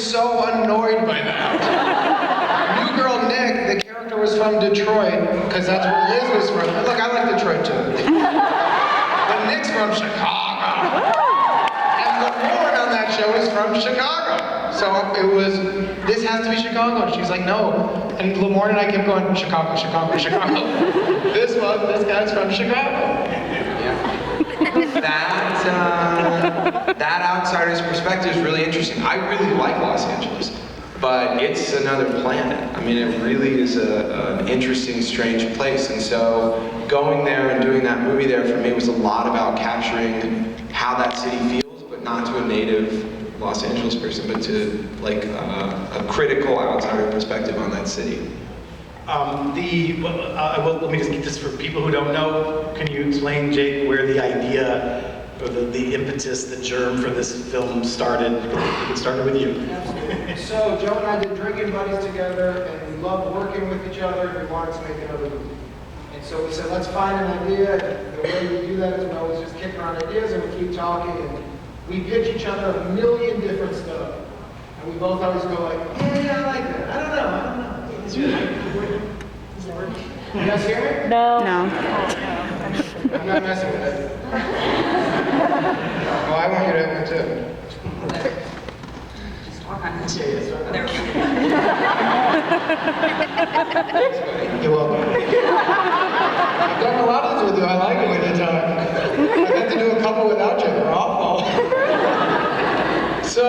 so annoyed by that. New girl Nick, the character was from Detroit, because that's where Liz was from. Look, I like Detroit too. But Nick's from Chicago. And Lauren on that show is from Chicago. So it was, this has to be Chicago. And she's like, no. And Lamorne and I kept going, Chicago, Chicago, Chicago. This guy's from Chicago. That outsider's perspective is really interesting. I really like Los Angeles, but it's another planet. I mean, it really is an interesting, strange place. And so going there and doing that movie there for me was a lot about capturing how that city feels, but not to a native Los Angeles person, but to like a critical outsider perspective on that city. Let me just get this for people who don't know. Can you explain, Jake, where the idea or the impetus, the germ for this film started? It started with you. So Joe and I did Drinking Buddies together, and we loved working with each other, and we wanted to make another movie. And so we said, let's find an idea. The way we do that is we always just kick around ideas, and we keep talking, and we pitch each other a million different stuff. And we both always go like, yeah, I like that. I don't know. You guys hear me? No. I'm not messing with it. Oh, I want you to have one too. Just walk on the chairs. There we go. You're welcome. I've done a lot of this with you. I like it when you talk. I got to do a couple without you. They're awful. So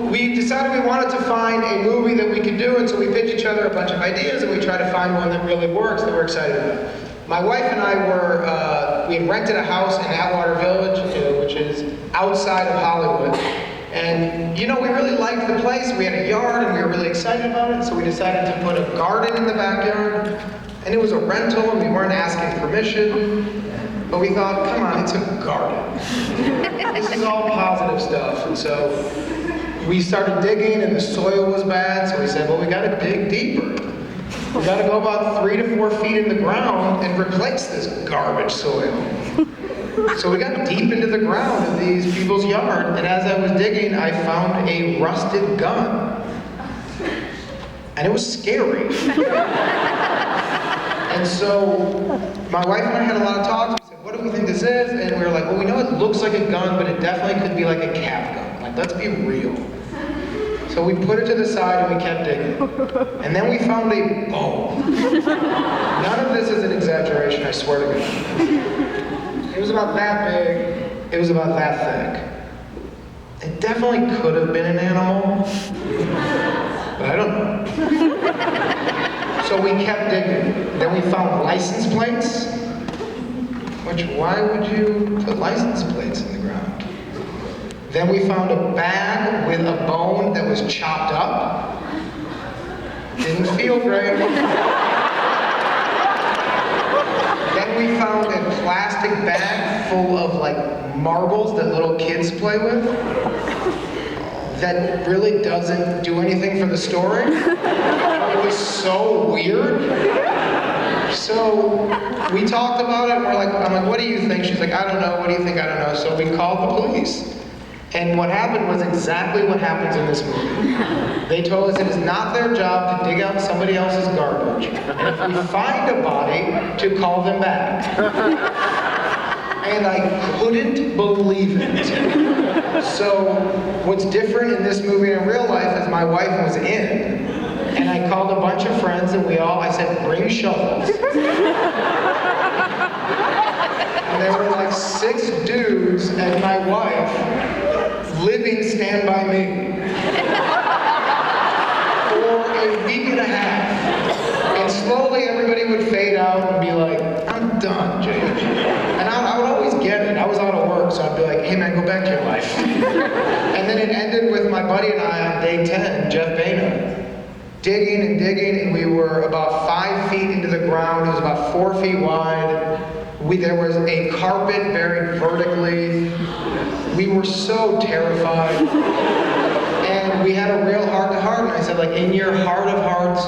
we decided we wanted to find a movie that we could do, and so we pitched each other a bunch of ideas, and we tried to find one that really works, that we're excited about. My wife and I we had rented a house in Atwater Village, which is outside of Hollywood. And, we really liked the place. We had a yard, and we were really excited about it, so we decided to put a garden in the backyard. And it was a rental, and we weren't asking permission. But we thought, come on, it's a garden. This is all positive stuff. And so we started digging, and the soil was bad, so we said, well, we gotta dig deeper. We gotta go about 3 to 4 feet in the ground and replace this garbage soil. So we got deep into the ground of these people's yard, and as I was digging, I found a rusted gun. And it was scary. And so my wife and I had a lot of talks. We said, what do we think this is? And we were like, well, we know it looks like a gun, but it definitely could be like a cap gun. Like, let's be real. So we put it to the side and we kept digging. And then we found a bow. None of this is an exaggeration, I swear to God. It was about that big. It was about that thick. It definitely could have been an animal, but I don't know. So we kept digging. Then we found license plates, which why would you put license plates in the ground? Then we found a bag with a bone that was chopped up. Didn't feel great. Then we found a plastic bag full of like marbles that little kids play with. That really doesn't do anything for the story. It was so weird. So we talked about it, and I'm like, what do you think? She's like, I don't know. What do you think? I don't know. So we called the police. And what happened was exactly what happens in this movie. They told us it is not their job to dig out somebody else's garbage. And if we find a body, to call them back. And I couldn't believe it. So what's different in this movie and in real life is my wife was in, and I called a bunch of friends, and I said, bring shovels. And there were like 6 dudes and my wife living Stand By Me for a week and a half. And slowly everybody would fade out and be like, I'm done, Jake. And I would always get it. I was out of work, so I'd be like, hey man, go back to your life. And then it ended with my buddy and I on day 10, Jeff Baina, digging and digging, and we were about 5 feet into the ground. It was about 4 feet wide. There was a carpet buried vertically. We were so terrified. And we had a real heart-to-heart, and I said, like, in your heart of hearts,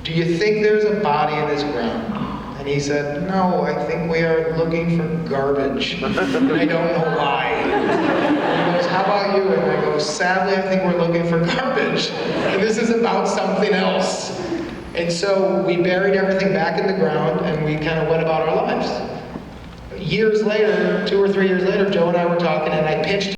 do you think there's a body in this ground? And he said, no, I think we are looking for garbage. I don't know why. He goes, how about you? And I go, sadly, I think we're looking for garbage. And this is about something else. And so we buried everything back in the ground and we kind of went about our lives. Years later, 2 or 3 years later, Joe and I were talking and I pitched